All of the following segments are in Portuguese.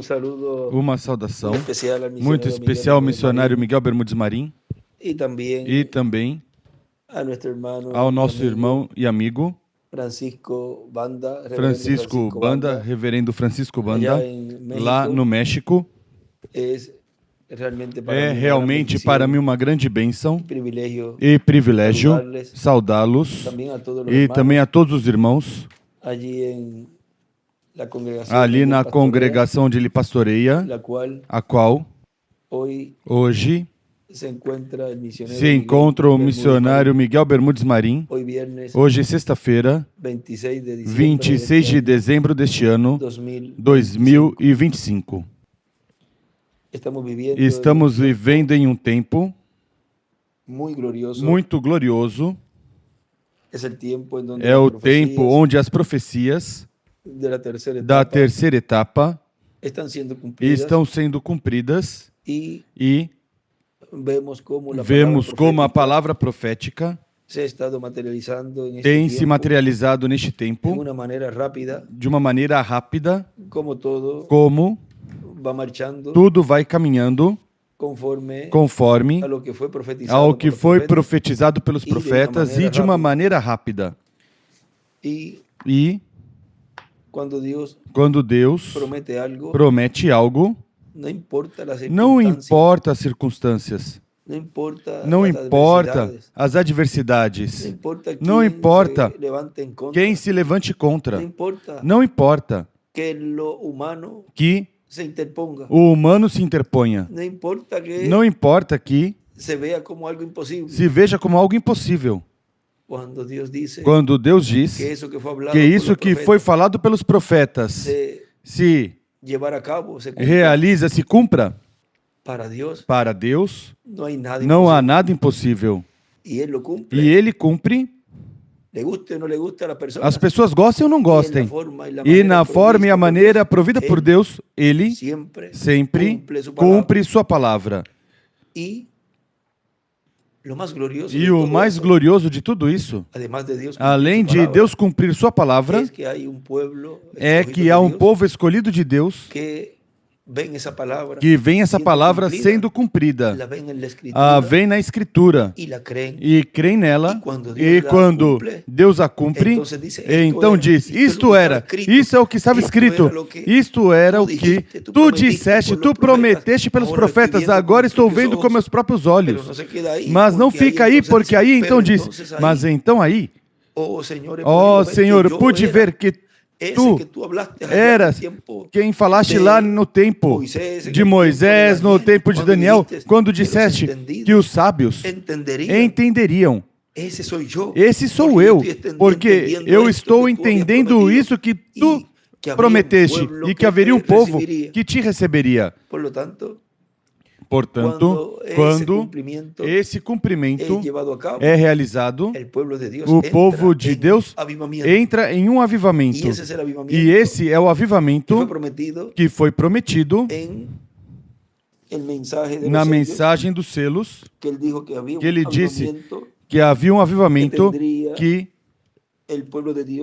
saludo Uma muy saudação especial al muito misionero especial ao Miguel missionário Marín Miguel Bermudes Marim y e también também a nuestro hermano ao y nosso amigo irmão e amigo Francisco Banda, reverendo Francisco Francisco Banda, Banda, reverendo Francisco allá Banda, en lá no México. México. Es realmente para É mí una gran realmente para mim bendición uma grande y bênção privilegio e privilégio saludarles saudá-los también a todos los e também a hermanos todos os irmãos allí en la congregación ali donde él na pastorea, congregação onde ele pastoreia, la cual a qual hoy hoje se encuentra el misionero se Miguel encontra o Bermúdez missionário Marín. Miguel Bermudes Marim. Hoy viernes Hoje, sexta-feira, 26 de diciembre 26 de dezembro deste ano 2025. 2025. Estamos vivendo em um tempo muy glorioso. muito glorioso. Es el tiempo en donde É o las tempo profecías onde as profecias de la tercera da etapa terceira etapa están siendo cumplidas estão sendo cumpridas y e vemos como como a palavra profética se ha estado materializando en tem este se tiempo materializado neste en tempo una manera rápida, de uma maneira rápida, como todo como va marchando tudo vai caminhando conforme conforme a lo que fue profetizado ao por que los foi profetas profetizado pelos profetas e de uma maneira rápida. y E cuando Dios quando Deus promete algo, no importa las não circunstancias, importa as circunstâncias, não não las importa adversidades, as adversidades, não não importa importa quem se levante em contra, quem se levante contra, não importa que lo humano que se interponga, o humano se interponha, não importa que se veja como algo impossível. se veja como algo impossível. Quando Deus diz que isso que foi falado pelos profetas se llevar a cabo, se cumpra, realiza, se cumpra, para Deus não há nada impossível. E Ele cumpre. Le guste ou não le guste a pessoas. As pessoas gostem ou não gostem. E na forma e a maneira provida por Deus, Ele sempre cumpre sua palavra. E o mais glorioso de tudo isso, além de Deus cumprir sua palavra, é que há um povo escolhido de Deus que vem essa palavra sendo cumprida, vem na Escritura e creem nela, e quando Deus a cumpre, então diz, isso é o que estava escrito, isto era o que tu disseste, tu prometeste pelos profetas, agora estou vendo com meus próprios olhos. Mas não fica aí, porque aí então diz, mas então aí, ó Senhor, pude ver que tu eras quem falaste lá no tempo de Moisés, no tempo de Daniel, quando disseste que os sábios entenderiam. Esse sou eu, porque eu estou entendendo isso que tu prometeste e que haveria um povo que te receberia. Portanto, quando esse cumprimento é realizado, o povo de Deus entra em um avivamento. E esse é o avivamento que foi prometido na mensagem dos selos, que ele disse que havia um avivamento que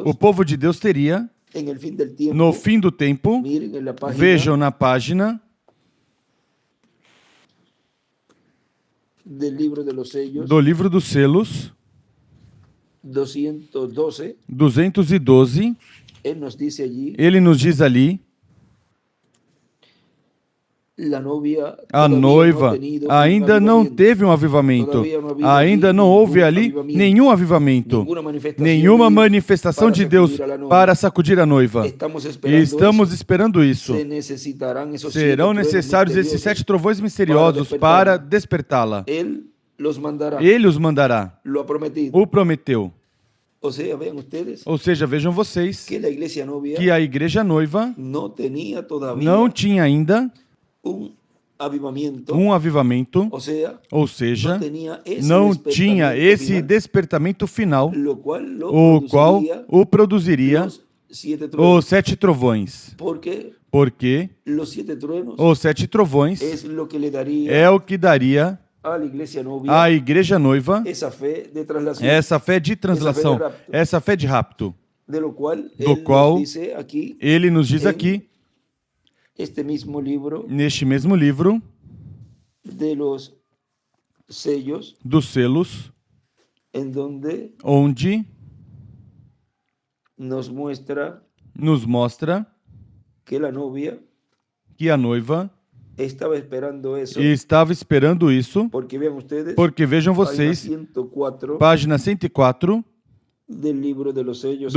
o povo de Deus teria no fim do tempo. Vejam na página do livro dos selos, 212, ele nos diz ali, a noiva ainda não teve um avivamento, ainda não houve ali nenhum avivamento, nenhuma manifestação de Deus para sacudir a noiva. E estamos esperando isso. Serão necessários esses 7 trovões misteriosos para despertá-la. Ele os mandará. O prometeu. Ou seja, vejam vocês que a igreja noiva não tinha ainda um avivamento, ou seja, não tinha esse despertamento final, o qual o produziria os 7 trovões. Porque os 7 trovões é o que daria à igreja noiva essa fé de translação, essa fé de rapto, do qual ele nos diz aqui, neste mesmo livro dos selos, onde nos mostra que a noiva estava esperando isso, porque vejam vocês, página 104 do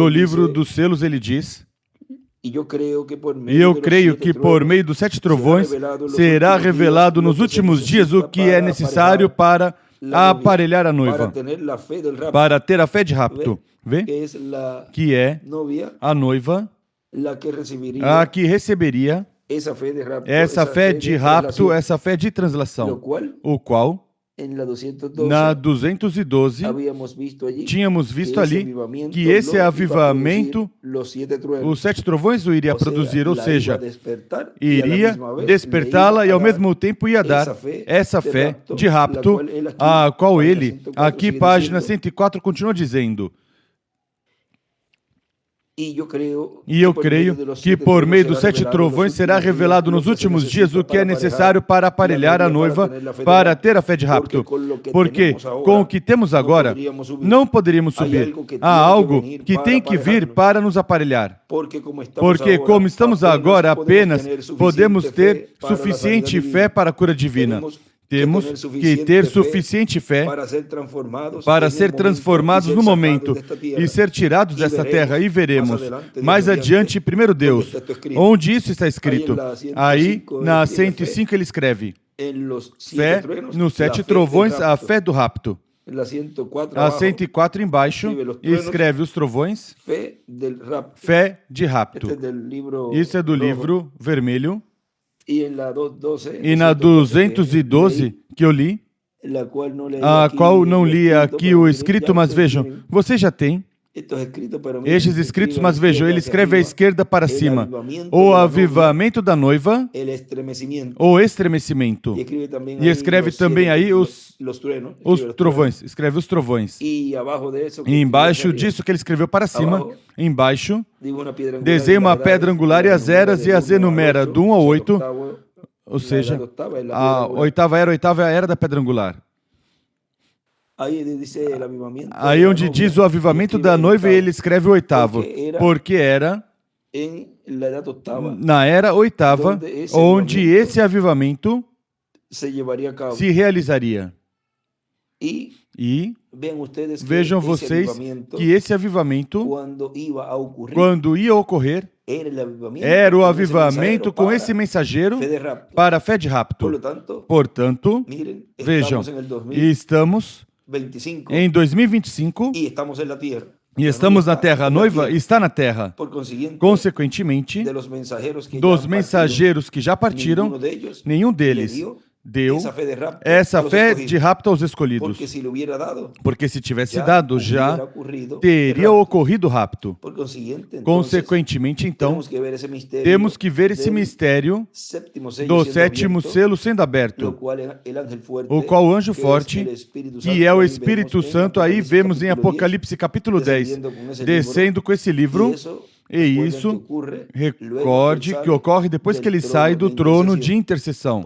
livro dos selos, ele diz: e eu creio que por meio dos 7 trovões será revelado nos últimos dias o que é necessário para aparelhar a noiva, para ter a fé de rapto. Vê? Que é a noiva a que receberia essa fé de rapto, essa fé de translação, o qual, na 212, tínhamos visto ali que esse avivamento, os 7 trovões o iria produzir, ou seja, iria despertá-la e ao mesmo tempo ia dar essa fé de rapto, a qual ele, aqui página 104, continua dizendo: e eu creio que por meio dos 7 trovões será revelado nos últimos dias o que é necessário para aparelhar a noiva para ter a fé de rapto. Porque com o que temos agora, não poderíamos subir. Há algo que tem que vir para nos aparelhar. Porque como estamos agora, apenas podemos ter suficiente fé para a cura divina. Temos que ter suficiente fé para ser transformados no momento e ser tirados desta terra. E veremos mais adiante, primeiro Deus, onde isso está escrito. Aí, na 105, ele escreve: fé nos 7 trovões, a fé do rapto. A 104 embaixo, escreve os trovões, fé de rapto. Isso é do livro vermelho. E na 212 que eu li, a qual não li aqui o escrito, mas vejam, você já tem estes escritos, mas vejam, ele escreve à esquerda para cima: o avivamento da noiva, o estremecimento. E escreve também aí os trovões, escreve os trovões. E embaixo disso que ele escreveu para cima, embaixo, desenha uma pedra angular e as eras, e as enumera do 1 ao 8, ou seja, a oitava era da pedra angular. Aí onde diz o avivamento da noiva, ele escreve o 8º, porque era na era 8ª, onde esse avivamento se realizaria. E vejam vocês que esse avivamento, quando ia ocorrer, era o avivamento com esse mensageiro para a fé de rapto. Portanto, vejam, estamos em 2025 e estamos na Terra. A noiva está na Terra. Consequentemente, dos mensageiros que já partiram, nenhum deles deu essa fé de rapto aos escolhidos. Porque se tivesse dado, já teria ocorrido o rapto. Consequentemente, então, temos que ver esse mistério do 7º selo sendo aberto, o qual o anjo forte, que é o Espírito Santo, aí vemos em Apocalipse capítulo 10, descendo com esse livro. E isso, recorde que ocorre depois que ele sai do trono de intercessão.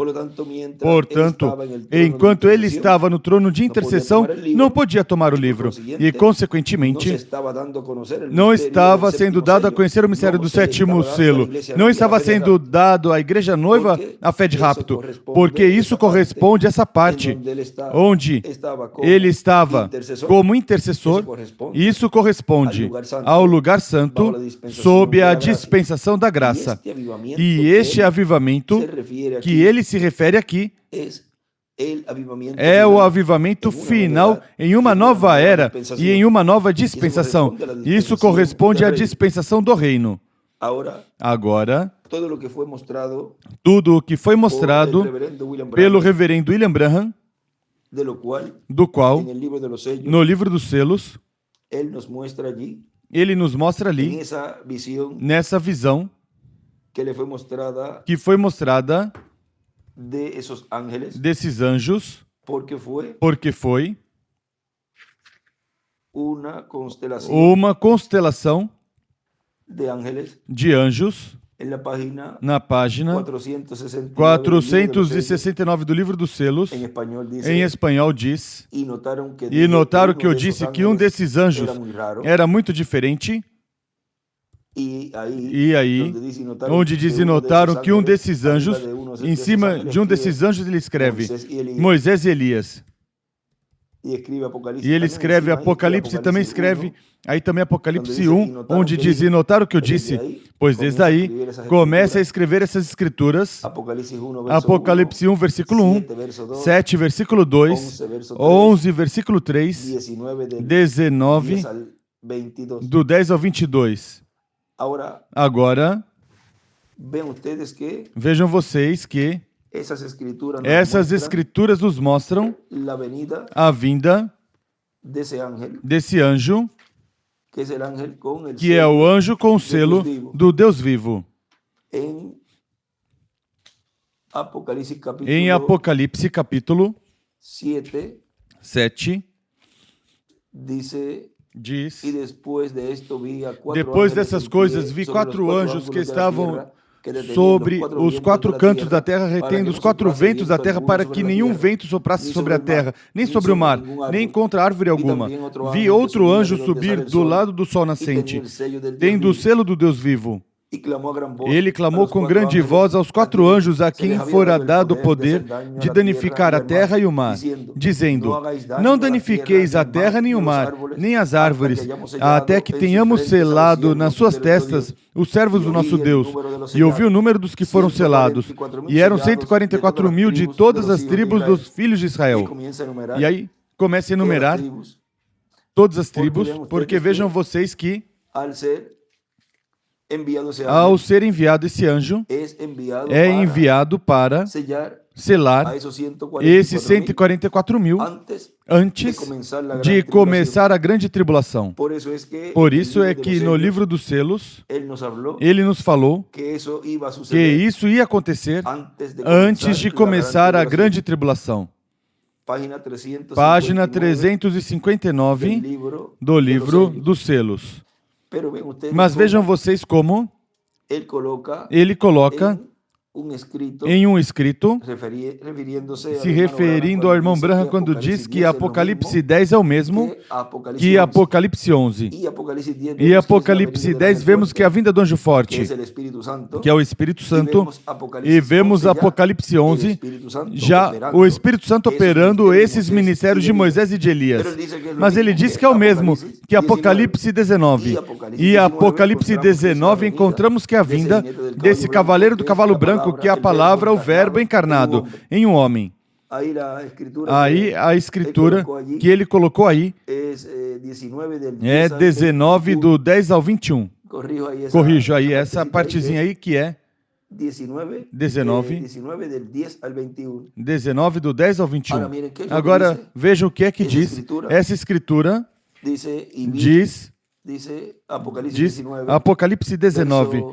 Portanto, enquanto ele estava no trono de intercessão, não podia tomar o livro. E, consequentemente, não estava sendo dado a conhecer o mistério do 7º selo. Não estava sendo dado à igreja noiva a fé de rapto. Porque isso corresponde a essa parte, onde ele estava como intercessor. Isso corresponde ao lugar santo, sob a dispensação da graça. E este avivamento que ele se refere aqui é o avivamento final em uma nova era e em uma nova dispensação. Isso corresponde à dispensação do reino. Agora, tudo o que foi mostrado pelo reverendo William Branham, do qual, no livro dos selos, ele nos mostra ali, nessa visão que foi mostrada desses anjos, porque foi uma constelação de anjos na página 469 do livro dos selos, em espanhol diz, e notaram que eu disse que um desses anjos era muito diferente, e aí, onde diz e notaram que um desses anjos, em cima de um desses anjos ele escreve Moisés e Elias. E ele escreve Apocalipse, também escreve, aí também Apocalipse 1, onde diz, e notaram o que eu disse, pois desde aí, comece a escrever essas escrituras, Apocalipse 1, versículo 1, 7, versículo 2, 11, versículo 3, 19, do 10 ao 22. Agora, vejam vocês que essas escrituras nos mostram a vinda desse anjo, que é o anjo com o selo do Deus vivo. Em Apocalipse capítulo 7, diz, depois dessas coisas vi 4 anjos que estavam sobre os 4 cantos da terra, retendo os 4 ventos da terra, para que nenhum vento soprasse sobre a terra, nem sobre o mar, nem contra árvore alguma. Vi outro anjo subir do lado do sol nascente, tendo o selo do Deus vivo. Ele clamou com grande voz aos 4 anjos a quem fora dado o poder de danificar a terra e o mar, dizendo, não danifiqueis a terra nem o mar, nem as árvores, até que tenhamos selado nas suas testas os servos do nosso Deus. E ouvi o número dos que foram selados, e eram 144.000 de todas as tribos dos filhos de Israel. E aí começa a enumerar todas as tribos, porque vejam vocês que ao ser enviado esse anjo, é enviado para selar esses 144.000 antes de começar a grande tribulação. Por isso é que no livro dos selos, ele nos falou que isso ia acontecer antes de começar a grande tribulação. Página 359 do livro dos selos. Mas vejam vocês como ele coloca em um escrito, se referindo ao irmão Branham, quando diz que Apocalipse 10 é o mesmo que Apocalipse 11. E Apocalipse 10 vemos que a vinda do anjo forte, que é o Espírito Santo, e vemos Apocalipse 11, já o Espírito Santo operando esses ministérios de Moisés e de Elias. Mas ele diz que é o mesmo que Apocalipse 19. E Apocalipse 19 encontramos que a vinda desse cavaleiro do cavalo branco, que é a palavra, o verbo encarnado em um homem. Aí a escritura que ele colocou aí é 19 do 10 ao 21. Corrijo aí essa partezinha aí que é 19 do 10 ao 21. Agora vejam o que é que diz essa escritura. Diz Apocalipse 19.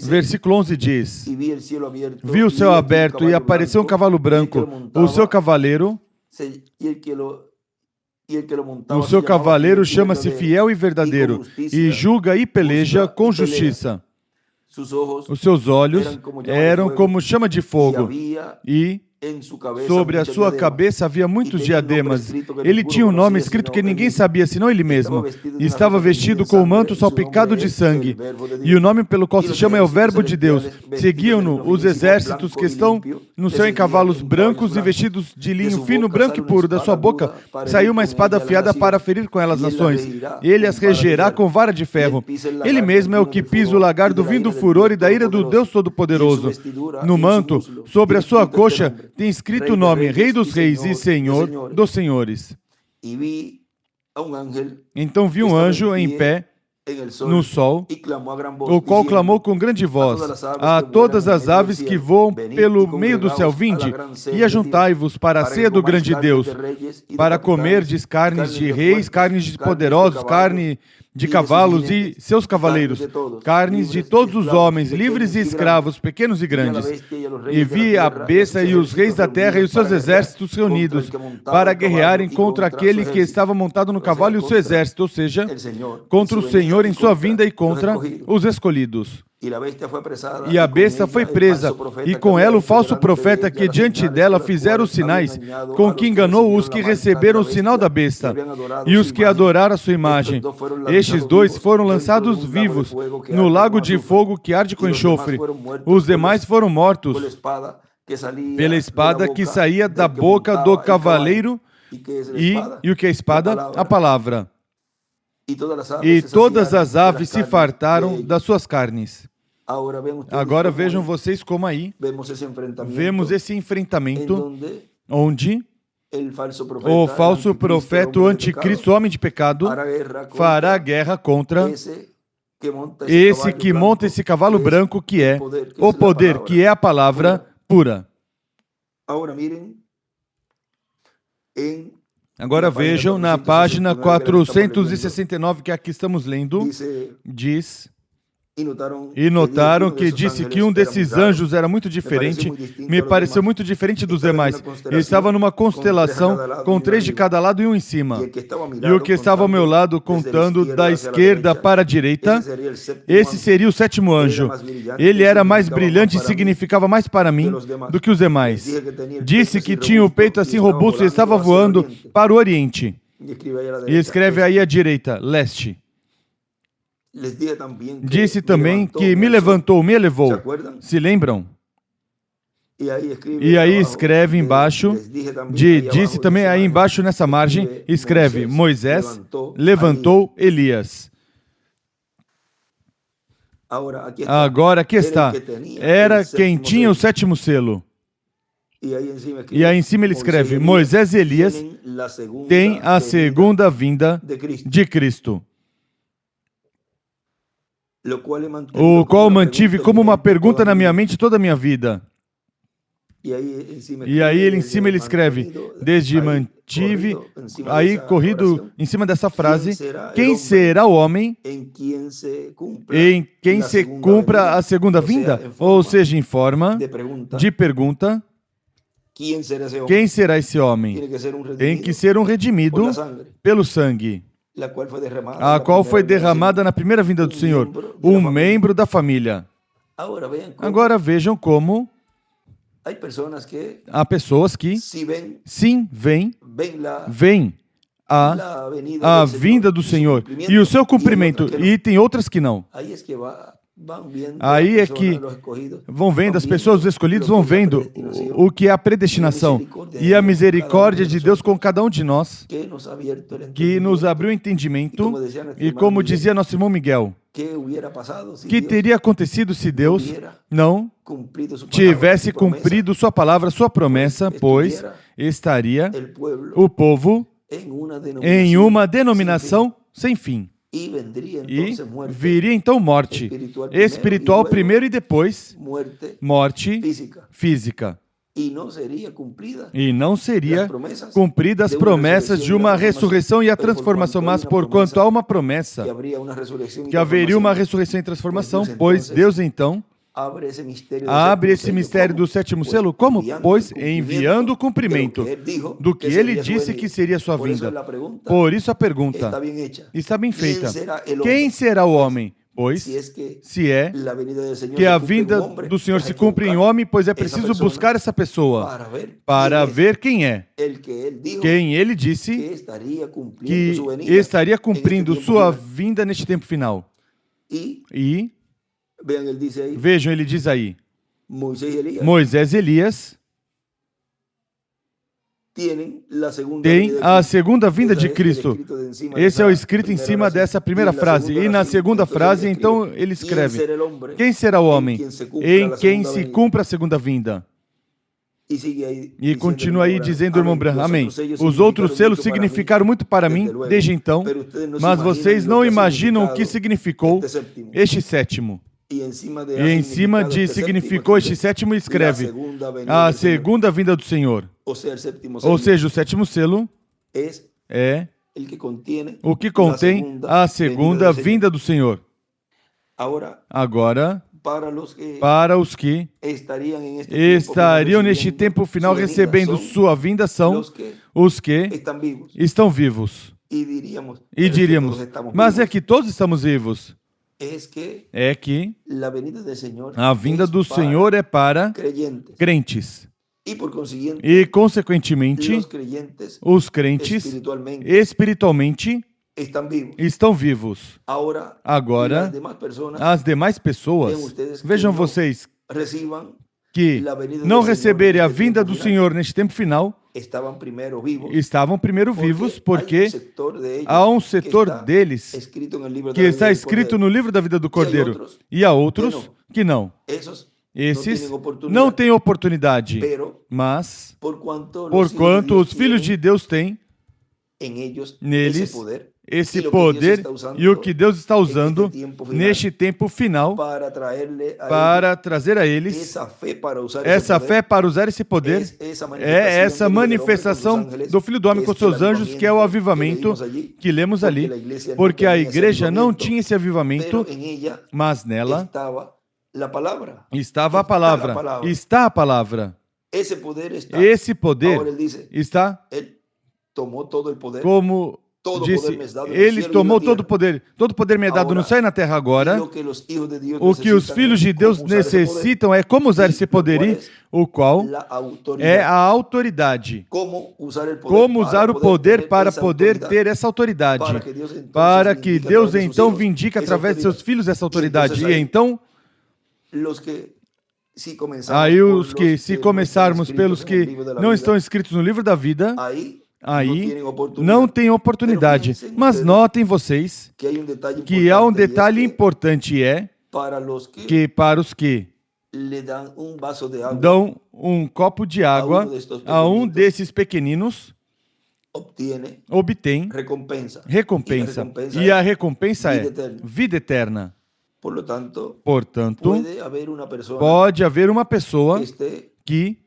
Versículo 11 diz, vi o céu aberto e apareceu um cavalo branco, o seu cavaleiro chama-se Fiel e Verdadeiro, e julga e peleja com justiça. Os seus olhos eram como chama de fogo, e sobre a sua cabeça havia muitos diademas. Ele tinha um nome escrito que ninguém sabia, senão ele mesmo. E estava vestido com um manto salpicado de sangue. E o nome pelo qual se chama é o Verbo de Deus. Seguiam-no os exércitos que estão no céu em cavalos brancos e vestidos de linho fino, branco e puro. Da sua boca saiu uma espada afiada para ferir com ela as nações. Ele as regerá com vara de ferro. Ele mesmo é o que pisa o lagar do vinho do furor e da ira do Deus Todo-Poderoso. No manto, sobre a sua coxa, tem escrito o nome Rei dos Reis e Senhor dos Senhores. Então vi um anjo em pé no sol, o qual clamou com grande voz a todas as aves que voam pelo meio do céu: vinde e ajuntai-vos para a ceia do grande Deus, para comerdes carnes de reis, carnes de poderosos, carne de cavalos e seus cavaleiros, carnes de todos os homens, livres e escravos, pequenos e grandes. E vi a besta e os reis da terra e os seus exércitos reunidos para guerrearem contra aquele que estava montado no cavalo e o seu exército, ou seja, contra o Senhor em sua vinda e contra os escolhidos. E a besta foi presa, e com ela o falso profeta que diante dela fizeram os sinais, com que enganou os que receberam o sinal da besta, e os que adoraram a sua imagem. Estes dois foram lançados vivos no lago de fogo que arde com enxofre. Os demais foram mortos pela espada que saía da boca do cavaleiro, e o que é espada? A palavra. E todas as aves se fartaram das suas carnes. Agora vejam vocês como aí vemos esse enfrentamento onde o falso profeta, o anticristo, o homem de pecado, fará guerra contra esse que monta esse cavalo branco, que é o poder, que é a palavra pura. Agora vejam na página 469, que aqui estamos lendo, diz... E notaram que disse que um desses anjos era muito diferente, me pareceu muito diferente dos demais. Ele estava numa constelação com 3 de cada lado e um em cima. E o que estava ao meu lado, contando da esquerda para a direita, esse seria o 7º anjo. Ele era mais brilhante e significava mais para mim do que os demais. Disse que tinha o peito assim robusto e estava voando para o Oriente. E escreve aí à direita, leste. Disse também que me levantou, me elevou. Se lembram? E aí escreve embaixo, disse também aí embaixo nessa margem, escreve, Moisés levantou Elias. Agora aqui está, era quem tinha o 7º selo. E aí em cima ele escreve, Moisés e Elias têm a segunda vinda de Cristo. O qual mantive como uma pergunta na minha mente toda a minha vida. E aí ele em cima ele escreve, desde mantive, aí corrido em cima dessa frase, quem será o homem em quem se cumpra a segunda vinda? Ou seja, em forma de pergunta, quem será esse homem? Tem que ser um redimido pelo sangue, a qual foi derramada na primeira vinda do Senhor, um membro da família. Agora vejam como há pessoas que sim, veem a vinda do Senhor e o seu cumprimento, e tem outras que não. Aí é que vão vendo, as pessoas, os escolhidos vão vendo o que é a predestinação e a misericórdia de Deus com cada um de nós, que nos abriu o entendimento, e como dizia nosso irmão Miguel, que teria acontecido se Deus não tivesse cumprido sua palavra, sua promessa, pois estaria o povo em uma denominação sem fim. E viria então morte espiritual primeiro e depois morte física. E não seria cumprida as promessas de uma ressurreição e a transformação, mas porquanto há uma promessa que haveria uma ressurreição e transformação, pois Deus então abre esse mistério do 7º selo. Como? Pois enviando o cumprimento do que ele disse que seria sua vinda. Por isso a pergunta está bem feita. Quem será o homem? Pois, se é que a vinda do Senhor se cumpre em homem, pois é preciso buscar essa pessoa para ver quem é. Quem ele disse que estaria cumprindo sua vinda neste tempo final. E vejam, ele diz aí, Moisés e Elias têm a segunda vinda de Cristo. Esse é o escrito em cima dessa primeira frase. E na segunda frase, então, ele escreve, quem será o homem em quem se cumpra a segunda vinda? E continua aí dizendo o irmão Branham, amém. Os outros selos significaram muito para mim desde então, mas vocês não imaginam o que significou este 7º. E em cima de significou este 7º, escreve a segunda vinda do Senhor. Ou seja, o 7º selo é o que contém a segunda vinda do Senhor. Agora, para os que estariam neste tempo final recebendo sua vinda são os que estão vivos. E diríamos, mas é que todos estamos vivos. É que a vinda do Senhor é para crentes. E, consequentemente, os crentes espiritualmente estão vivos. Agora, as demais pessoas, vejam vocês, que não receberem a vinda do Senhor neste tempo final, estavam primeiro vivos, porque há um setor deles que está escrito no livro da vida do Cordeiro, e há outros que não. Esses não têm oportunidade, mas, porquanto os filhos de Deus têm neles esse poder e o que Deus está usando neste tempo final para trazer a eles essa fé para usar esse poder, é essa manifestação do Filho do Homem com seus anjos, que é o avivamento que lemos ali, porque a igreja não tinha esse avivamento, mas nela estava a palavra, está a palavra. Esse poder está, como disse, ele tomou todo o poder me é dado no céu e na terra agora. O que os filhos de Deus necessitam é como usar esse poder, o qual é a autoridade. Como usar o poder para poder ter essa autoridade, para que Deus então vindique através de seus filhos essa autoridade. E então, aí os que, se começarmos pelos que não estão escritos no livro da vida, aí não tem oportunidade. Mas notem vocês que há um detalhe importante, é que para os que dão um copo de água a um desses pequeninos, obtém recompensa. E a recompensa é vida eterna. Portanto, pode haver uma pessoa que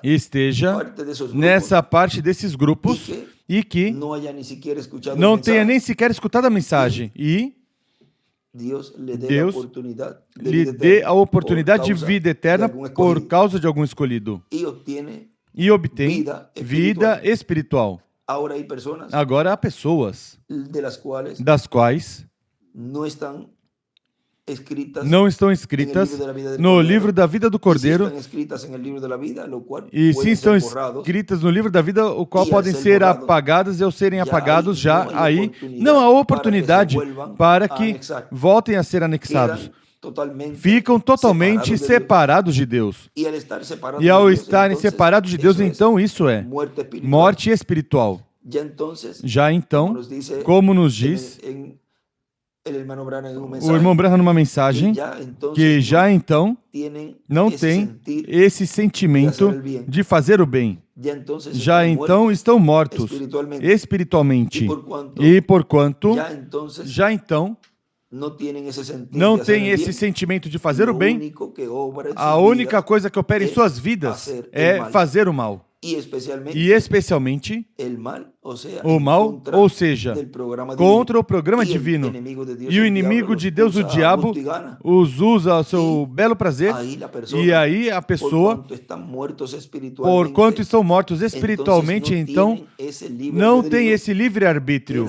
esteja nessa parte desses grupos e que não tenha nem sequer escutado a mensagem, e Deus lhe dê a oportunidade de vida eterna por causa de algum escolhido, e obtém vida espiritual. Agora há pessoas das quais não estão escritas no livro da vida do Cordeiro, e sim estão escritas no livro da vida, o qual podem ser apagadas, e ao serem apagados já aí não há oportunidade para que voltem a ser anexados. Ficam totalmente separados de Deus. E ao estarem separados de Deus, então isso é morte espiritual. Já então, como nos diz o irmão Branham numa mensagem, que já então não tem esse sentimento de fazer o bem. Já então estão mortos espiritualmente. E porquanto já então não tem esse sentimento de fazer o bem, a única coisa que opera em suas vidas é fazer o mal. E especialmente o mal, ou seja, contra o programa divino. E o inimigo de Deus, o diabo, os usa ao seu belo prazer. E aí a pessoa, porquanto estão mortos espiritualmente, então não tem esse livre-arbítrio.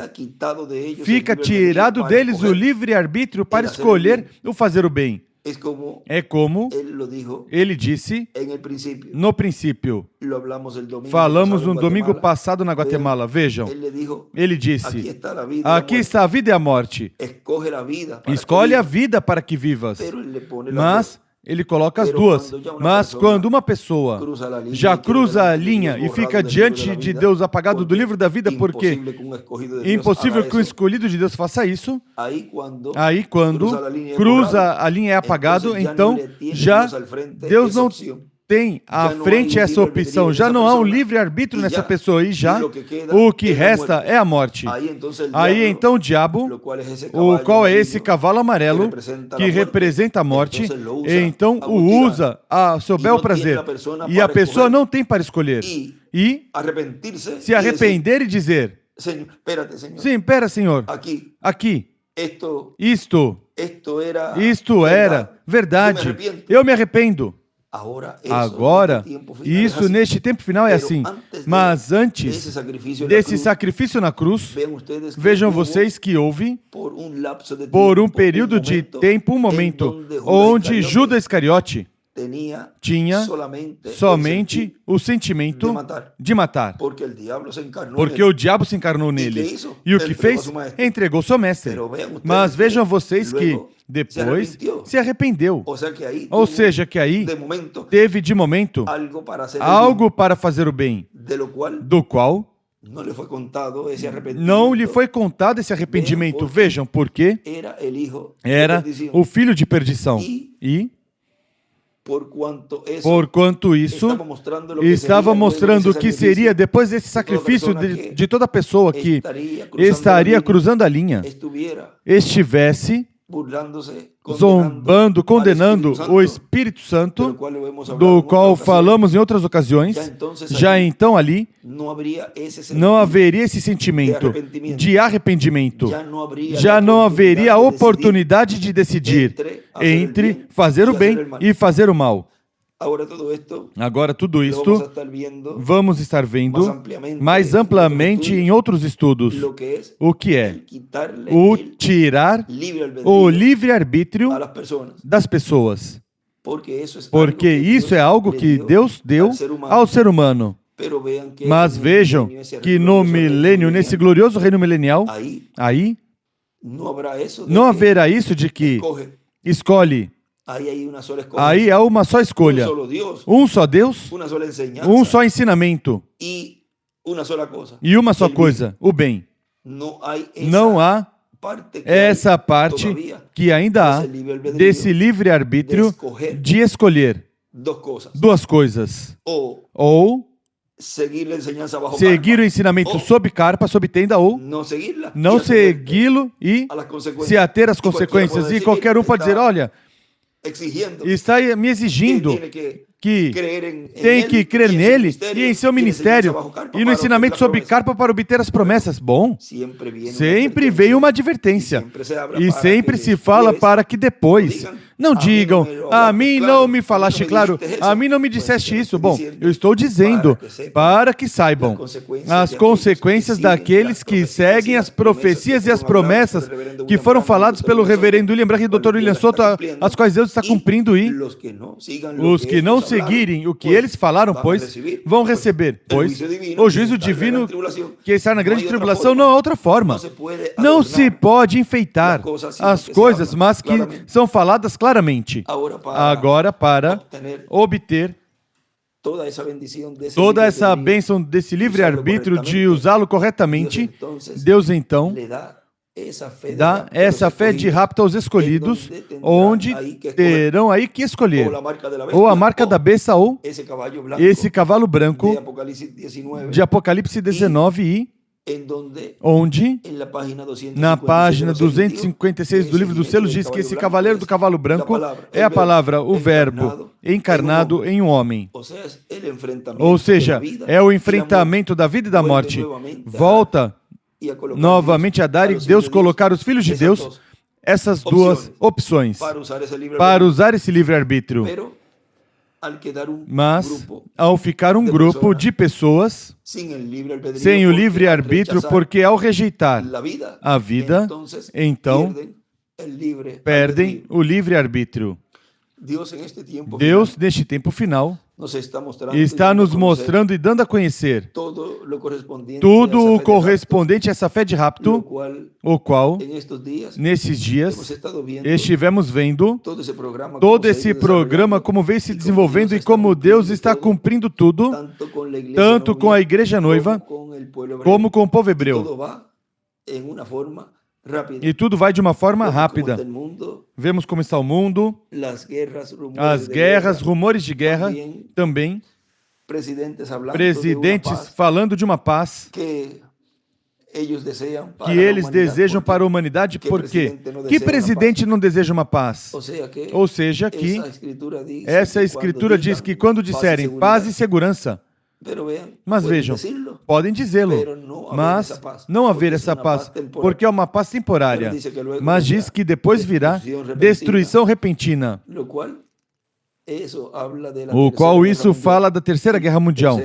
Fica tirado deles o livre-arbítrio para escolher o fazer o bem. É como ele disse no princípio. Falamos no domingo passado na Guatemala. Vejam, ele disse: aqui está a vida e a morte. Escolhe a vida para que vivas. Mas ele coloca as duas. Mas quando uma pessoa já cruza a linha e fica diante de Deus apagado do livro da vida, porque é impossível que um escolhido de Deus faça isso, aí quando cruza a linha e é apagado, então já Deus não tem à frente essa opção, já não há um livre-arbítrio nessa pessoa, e já o que resta é a morte. Aí então o diabo, o qual é esse cavalo amarelo que representa a morte, então o usa a seu bel prazer, e a pessoa não tem para escolher. e se arrepender e dizer: Sim, espera, Senhor. Aqui. Isto era verdade. Eu me arrependo. Agora, isso neste tempo final é assim. Mas antes desse sacrifício na cruz, vejam vocês que houve, por um período de tempo, um momento, onde Judas Iscariote tinha somente o sentimento de matar. Porque o diabo se encarnou nele. E o que fez? Entregou seu mestre. Mas vejam vocês que depois se arrependeu. Ou seja, que aí teve de momento algo para fazer o bem, do qual não lhe foi contado esse arrependimento. Vejam, porque era o filho de perdição. E porquanto isso estava mostrando o que seria depois desse sacrifício de toda pessoa que estaria cruzando a linha, estivesse zombando, condenando o Espírito Santo, do qual falamos em outras ocasiões. Já então ali não haveria esse sentimento de arrependimento. Já não haveria a oportunidade de decidir entre fazer o bem e fazer o mal. Agora, tudo isto vamos estar vendo mais amplamente em outros estudos. O que é? O tirar o livre-arbítrio das pessoas. Porque isso é algo que Deus deu ao ser humano. Mas vejam que no milênio, nesse glorioso reino milenial, aí não haverá isso de que escolhe. Aí há uma só escolha, um só Deus, um só ensinamento e uma só coisa, o bem. Não há essa parte que ainda há desse livre-arbítrio de escolher duas coisas. Ou seguir o ensinamento sob carpa, sob tenda, ou não segui-lo e se ater às consequências. E qualquer um pode dizer, olha, está me exigindo que tem que crer nele e em seu ministério e no ensinamento sobre carpa para obter as promessas. Bom, sempre vem uma advertência e sempre se fala para que depois não digam, a mim não me falaste claro, a mim não me disseste isso. Bom, eu estou dizendo para que saibam as consequências daqueles que seguem as profecias e as promessas que foram faladas pelo reverendo William Branham e Dr. William Soto, as quais Deus está cumprindo, e os que não seguirem o que eles falaram, pois vão receber, pois o juízo divino que está na grande tribulação não há outra forma. Não se pode enfeitar as coisas, mas que são faladas claramente. Agora, para obter toda essa bênção desse livre-arbítrio de usá-lo corretamente, Deus então dá essa fé de rapto aos escolhidos, onde terão aí que escolher ou a marca da besta ou esse cavalo branco de Apocalipse 19 e onde, na página 256 do livro dos selos, diz que esse cavaleiro do cavalo branco é a palavra, o verbo, encarnado em um homem. Ou seja, é o enfrentamento da vida e da morte. Volta novamente a dar e Deus colocar os filhos de Deus essas duas opções para usar esse livre-arbítrio. Mas, ao ficar um grupo de pessoas sem o livre-arbítrio, porque ao rejeitar a vida, então perdem o livre-arbítrio. Deus, neste tempo final, está nos mostrando e dando a conhecer tudo o correspondente a essa fé de rapto, o qual, nesses dias, estivemos vendo todo esse programa, como veio se desenvolvendo e como Deus está cumprindo tudo, tanto com a igreja noiva, como com o povo hebreu. E tudo vai de uma forma rápida. Vemos como está o mundo, as guerras, rumores de guerra, também, presidentes falando de uma paz que eles desejam para a humanidade. Por quê? Que presidente não deseja uma paz? Ou seja, que essa escritura diz que quando disserem paz e segurança, Mas vejam, podem dizê-lo, mas não haver essa paz, porque é uma paz temporária. Mas diz que depois virá destruição repentina, o qual isso fala da Terceira Guerra Mundial,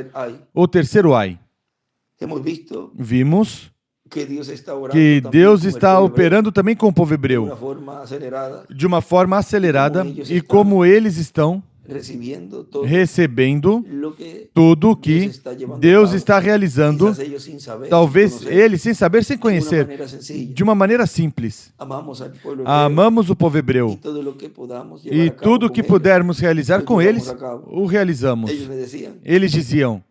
o terceiro ai. Vimos que Deus está operando também com o povo hebreu de uma forma acelerada e como eles estão recebendo tudo o que Deus está realizando, talvez eles, sem saber, sem conhecer, de uma maneira simples. Amamos o povo hebreu e tudo o que pudermos realizar com eles, o realizamos. Eles diziam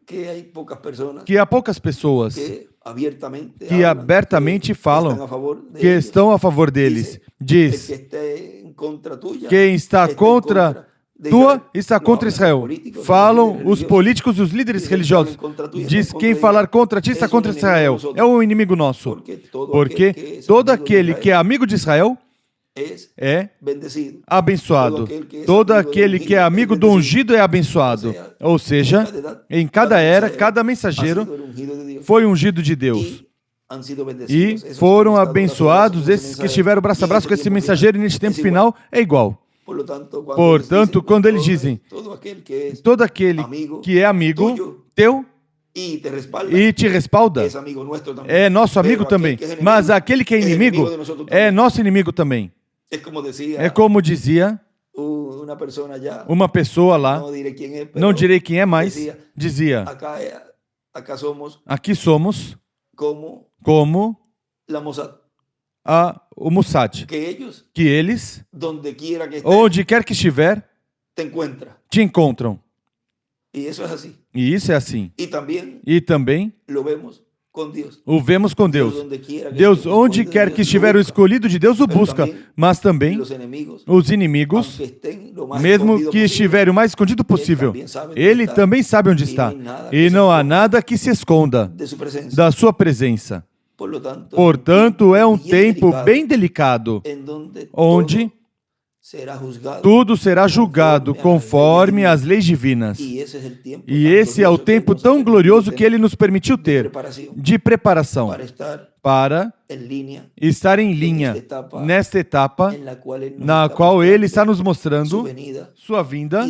que há poucas pessoas que abertamente falam que estão a favor deles. Diz, quem está contra está contra Israel. Falam os políticos e os líderes religiosos. Diz, quem falar contra ti está contra Israel. É um inimigo nosso. Porque todo aquele que é amigo de Israel é abençoado. Todo aquele que é amigo do ungido é abençoado. Ou seja, em cada era, cada mensageiro foi ungido de Deus. E foram abençoados esses que estiveram braço a braço com esse mensageiro, e neste tempo final é igual. Portanto, quando eles dizem, todo aquele que é amigo teu e te respalda, é nosso amigo também. Mas aquele que é inimigo, é nosso inimigo também. É como dizia uma pessoa lá, não direi quem é, mas dizia, aqui somos como o Mossad, que eles, onde quer que estiver, te encontram. E isso é assim. E também o vemos com Deus. Deus, onde quer que estiver o escolhido de Deus, o busca. Mas também os inimigos, mesmo que estiverem o mais escondido possível, Ele também sabe onde está. E não há nada que se esconda da sua presença. Portanto, é um tempo bem delicado, onde tudo será julgado conforme as leis divinas. E esse é o tempo tão glorioso que Ele nos permitiu ter, de preparação, para estar em linha nesta etapa na qual Ele está nos mostrando sua vinda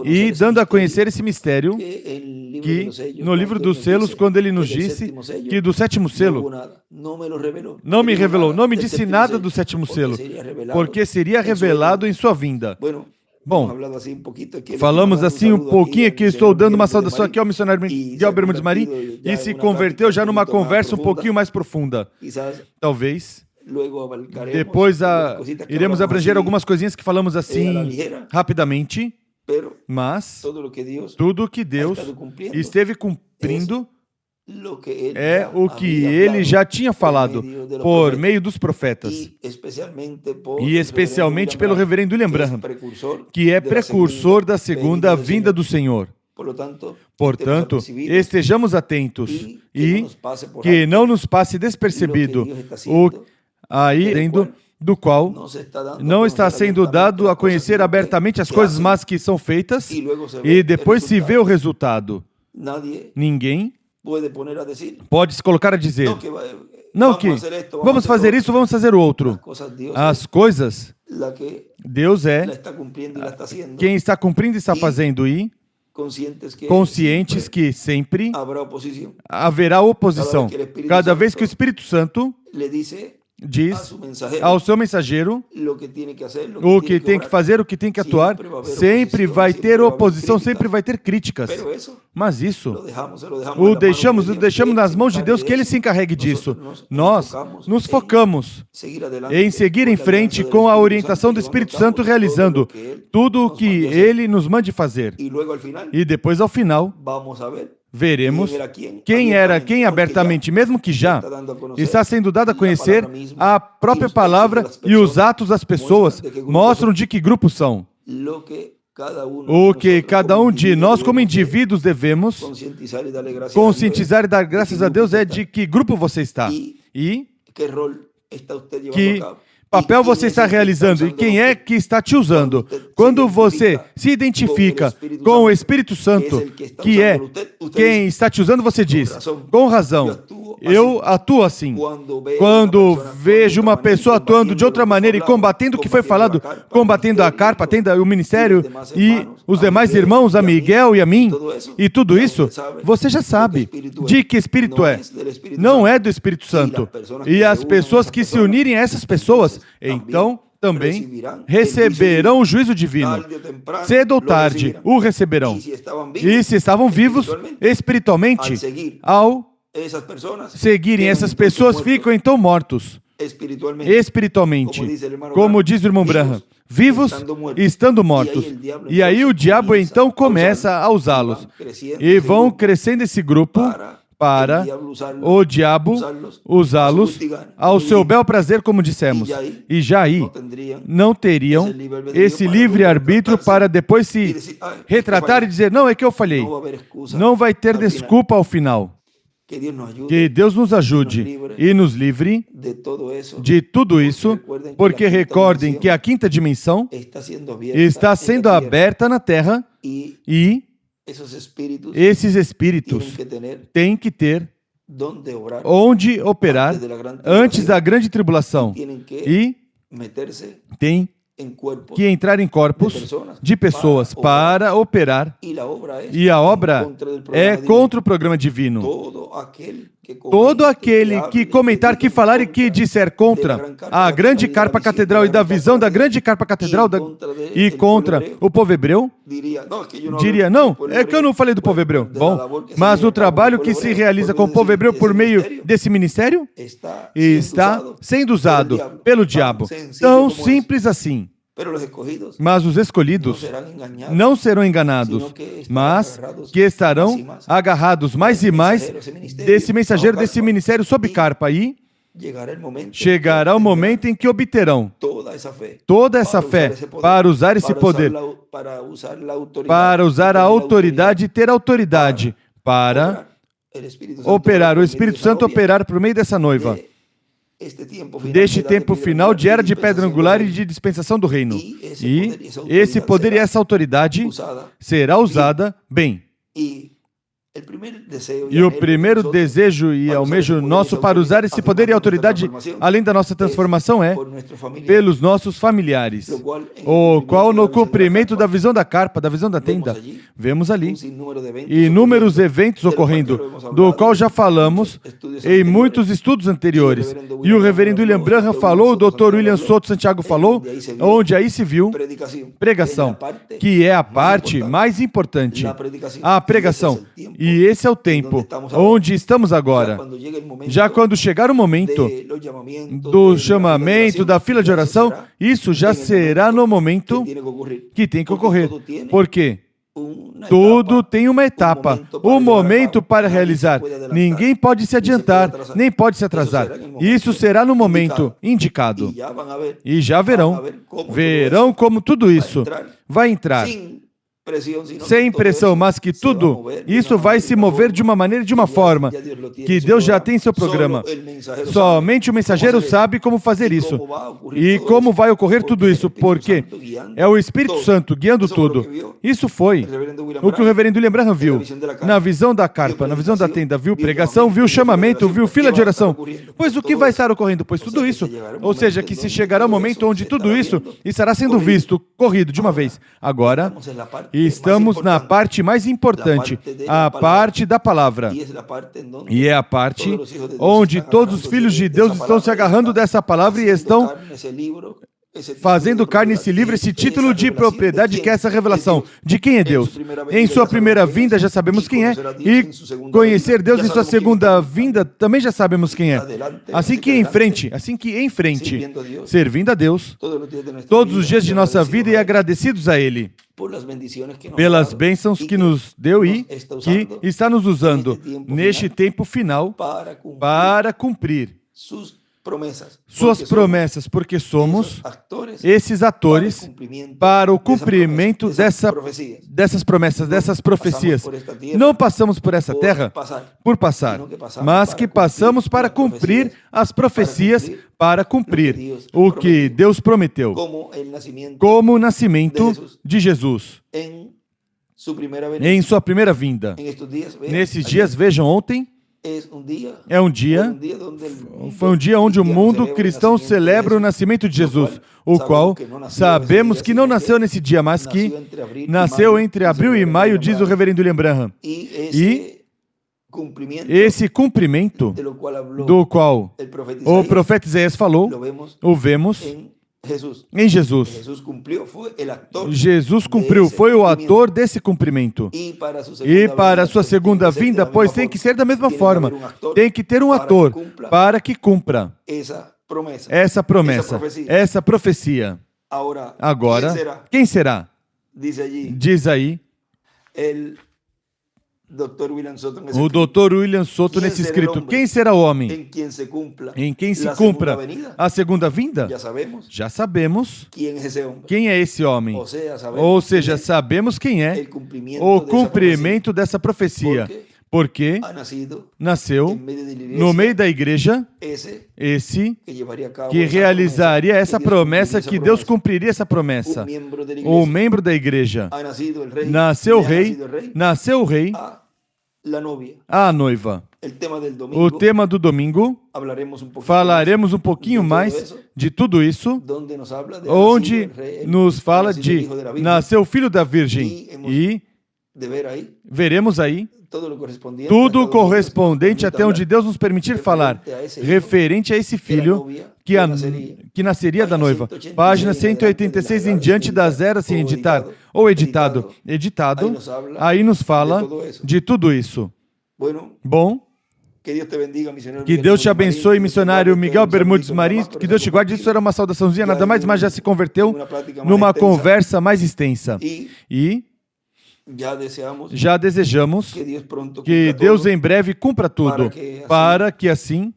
e dando a conhecer esse mistério que no livro dos selos, quando Ele nos disse que do sétimo selo, não me revelou, não me disse nada do sétimo selo, porque seria revelado em sua vinda. Bom, falamos assim um pouquinho aqui, estou dando uma saudação aqui ao missionário Miguel Bermudes Marim, e se converteu já numa conversa um pouquinho mais profunda. Talvez, depois iremos abranger algumas coisinhas que falamos assim rapidamente, mas tudo o que Deus esteve cumprindo é o que Ele já tinha falado por meio dos profetas, e especialmente pelo reverendo William Branham, que é precursor da segunda vinda do Senhor. Portanto, estejamos atentos e que não nos passe despercebido do qual não está sendo dado a conhecer abertamente as coisas más que são feitas e depois se vê o resultado. Ninguém pode se colocar a dizer, não, que vamos fazer isso, vamos fazer o outro. As coisas, Deus é quem está cumprindo e está fazendo, e conscientes que sempre haverá oposição. Cada vez que o Espírito Santo diz ao seu mensageiro o que tem que fazer, o que tem que atuar, sempre vai ter oposição, sempre vai ter críticas. Mas isso o deixamos nas mãos de Deus, que Ele se encarregue disso. Nós nos focamos em seguir em frente com a orientação do Espírito Santo, realizando tudo o que Ele nos mande fazer. E depois, ao final, veremos quem era quem abertamente, mesmo que já está sendo dado a conhecer, a própria palavra e os atos das pessoas mostram de que grupo são. O que cada um de nós, como indivíduos, devemos conscientizar e dar graças a Deus é de que grupo você está e que papel você está realizando e quem é que está te usando. Quando você se identifica com o Espírito Santo, que é quem está te usando, você diz, com razão, eu atuo assim. Quando vejo uma pessoa atuando de outra maneira e combatendo o que foi falado, combatendo a carpa, o ministério e os demais irmãos, a Miguel e a mim, e tudo isso, você já sabe de que Espírito é. Não é do Espírito Santo. E as pessoas que se unirem a essas pessoas, então também receberão o juízo divino. Cedo ou tarde, o receberão. E se estavam vivos espiritualmente, ao seguirem essas pessoas, ficam então mortos. Espiritualmente, como diz o irmão Branham, vivos estando mortos. E aí o diabo então começa a usá-los. E vão crescendo esse grupo para o diabo usá-los ao seu bel prazer, como dissemos. E já aí não teriam esse livre-arbítrio para depois se retratar e dizer, não, é que eu falhei. Não vai ter desculpa ao final. Que Deus nos ajude e nos livre de tudo isso, porque recordem que a quinta dimensão está sendo aberta na Terra e esses espíritos têm que ter onde operar antes da grande tribulação e têm que entrar em corpos de pessoas para operar, e a obra é contra o programa divino. Todo aquele que comentar, que falar e que disser contra a grande carpa catedral e da visão da grande carpa catedral e contra o povo hebreu, diria, não, é que eu não falei do povo hebreu. Bom, mas o trabalho que se realiza com o povo hebreu por meio desse ministério está sendo usado pelo diabo. Tão simples assim. Mas os escolhidos não serão enganados, mas que estarão agarrados mais e mais desse mensageiro, desse ministério sob carpa. E chegará o momento em que obterão toda essa fé para usar esse poder, para usar a autoridade e ter autoridade para operar, o Espírito Santo operar por meio dessa noiva. Deste tempo final de era de pedra angular e de dispensação do reino. E esse poder e essa autoridade será usada bem. E o primeiro desejo e almejo nosso para usar esse poder e autoridade, além da nossa transformação, é pelos nossos familiares, o qual no cumprimento da visão da carpa, da visão da tenda, vemos ali inúmeros eventos ocorrendo, do qual já falamos em muitos estudos anteriores. E o reverendo William Branham falou, o Dr. William Soto Santiago falou, onde aí se viu pregação, que é a parte mais importante, a pregação. E esse é o tempo onde estamos agora. Já quando chegar o momento do chamamento, da fila de oração, isso já será no momento que tem que ocorrer. Por quê? Tudo tem uma etapa, um momento para realizar. Ninguém pode se adiantar, nem pode se atrasar. Isso será no momento indicado. E já verão como tudo isso vai entrar. Sem pressão, mas que tudo isso vai se mover de uma maneira e de uma forma que Deus já tem em seu programa. Somente o mensageiro sabe como fazer isso e como vai ocorrer tudo isso, porque é o Espírito Santo guiando tudo. Isso foi o que o reverendo William Branham viu na visão da carpa, na visão da tenda, viu pregação, viu chamamento, viu fila de oração. Pois o que vai estar ocorrendo? Pois tudo isso, ou seja, que se chegará o momento onde tudo isso estará sendo visto, corrido de uma vez. Agora, estamos na parte mais importante, a parte da palavra. E é a parte onde todos os filhos de Deus estão se agarrando dessa palavra e estão fazendo carne esse livro, esse título de propriedade que é essa revelação de quem é Deus. Em sua primeira vinda já sabemos quem é, e conhecer Deus em sua segunda vinda também já sabemos quem é. Assim que em frente, servindo a Deus todos os dias de nossa vida e agradecidos a Ele pelas bênçãos que nos deu e que está nos usando neste tempo final para cumprir suas promessas, porque somos esses atores para o cumprimento dessas promessas, dessas profecias. Não passamos por essa terra por passar, mas que passamos para cumprir as profecias, para cumprir o que Deus prometeu, como o nascimento de Jesus em sua primeira vinda. Nesses dias, vejam, ontem, foi um dia onde o mundo cristão celebra o nascimento de Jesus, o qual sabemos que não nasceu nesse dia, mas que nasceu entre abril e maio, diz o reverendo William Branham. E esse cumprimento do qual o profeta Isaías falou, o vemos em Jesus. Jesus cumpriu, foi o ator desse cumprimento. E para a sua segunda vinda, pois tem que ser da mesma forma. Tem que ter um ator para que cumpra essa promessa, essa profecia. Agora, quem será? Diz aí o Dr. William Soto nesse escrito. Quem será o homem em quem se cumpra a segunda vinda? Já sabemos quem é esse homem. Ou seja, sabemos quem é o cumprimento dessa profecia. Porque nasceu no meio da igreja esse que realizaria essa promessa, que Deus cumpriria essa promessa. O membro da igreja. Nasceu o rei, a noiva. O tema do domingo, falaremos um pouquinho mais de tudo isso, onde nos fala de nasceu o filho da virgem. E veremos aí tudo correspondente até onde Deus nos permitir falar, referente a esse filho que nasceria da noiva. Página 186 em diante das eras sem editar, ou editado, aí nos fala de tudo isso. Bom, que Deus te abençoe, missionário Miguel Bermudes Marim, que Deus te guarde. Isso era uma saudaçãozinha, nada mais, mas já se converteu numa conversa mais extensa. E já desejamos que Deus em breve cumpra tudo, para que assim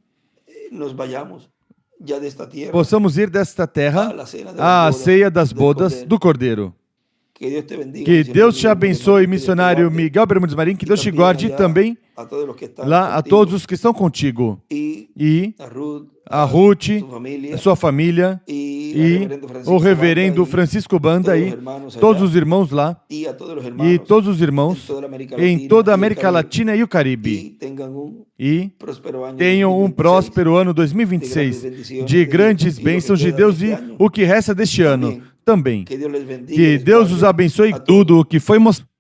possamos ir desta terra à ceia das bodas do Cordeiro. Que Deus te abençoe, missionário Miguel Bermudes Marim, que Deus te guarde também lá a todos os que estão contigo. E a Ruth, a sua família, e o reverendo Francisco Banda, e todos os irmãos lá, e todos os irmãos em toda a América Latina e o Caribe. E tenham um próspero ano 2026, de grandes bênçãos de Deus e o que resta deste ano também. Que Deus os abençoe tudo o que foi mostrado.